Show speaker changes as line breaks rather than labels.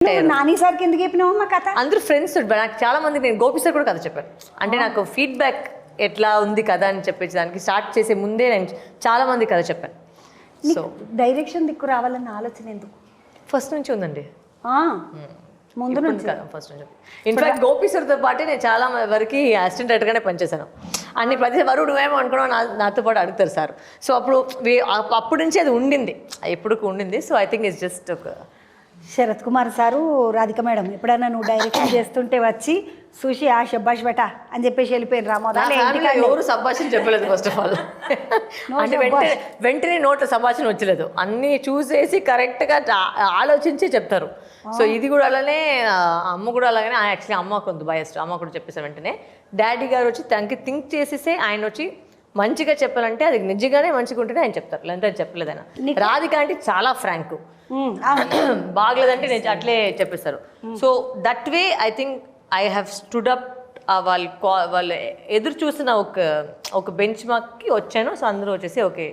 నువ్వు నాని సార్కి ఎందుకు చెప్పినావు మా కథ?
అందరూ ఫ్రెండ్స్. నాకు చాలా మంది, నేను గోపి సార్ కూడా కథ చెప్పాను. అంటే నాకు ఫీడ్బ్యాక్ ఎట్లా ఉంది కథ అని చెప్పేసి దానికి స్టార్ట్ చేసే ముందే నేను చాలా మంది కథ చెప్పాను. సో
డైరెక్షన్ దిక్కు రావాలన్న ఆలోచన ఎందుకు?
ఫస్ట్ నుంచి ఉందండి.
ముందు నుంచి
ఫస్ట్ నుంచి. ఇన్ఫాక్ట్ గోపి సార్తో పాటు నేను చాలా వరకు అసిస్టెంట్ డైరెక్టర్గానే పనిచేశాను. అన్ని ప్రతి వరుడు ఏమో అనుకున్నావు నాతో పాటు అడుగుతారు సార్. సో అప్పటి నుంచి అది ఉండింది, ఎప్పుడు ఉండింది. So I think it's just ఒక
శరత్ కుమార్ సారు, రాధిక మేడం ఎప్పుడైనా నువ్వు డైరెక్షన్ చేస్తుంటే వచ్చి చూసి ఆ శబ్బాష్ బెట అని చెప్పేసి వెళ్ళిపోయిన రామోదా?
ఎవరు సంభాషణ చెప్పలేదు ఫస్ట్ ఆఫ్ ఆల్. అంటే వెంటనే నోట్ల సంభాషణ వచ్చలేదు, అన్నీ చూసేసి కరెక్ట్గా ఆలోచించి చెప్తారు. సో ఇది కూడా అలానే, అమ్మ కూడా అలాగనే. యాక్చువల్లీ అమ్మ కొంత బయస్ట్, అమ్మ కూడా చెప్పేసారు వెంటనే. డాడీ గారు వచ్చి తనకి థింక్ చేసేసే ఆయన వచ్చి మంచిగా చెప్పాలంటే అది నిజంగానే మంచిగా ఉంటేనే ఆయన చెప్తారు, లేదంటే చెప్పలేదు ఆయన. రాధిక అంటే చాలా ఫ్రాంక్, బాగలేదంటే నేను అట్లే చెప్పేస్తారు. So that way I think I have stood up. వాళ్ళు ఎదురు చూసిన ఒక బెంచ్ మార్క్కి వచ్చాను. సో అందరూ వచ్చేసి ఓకే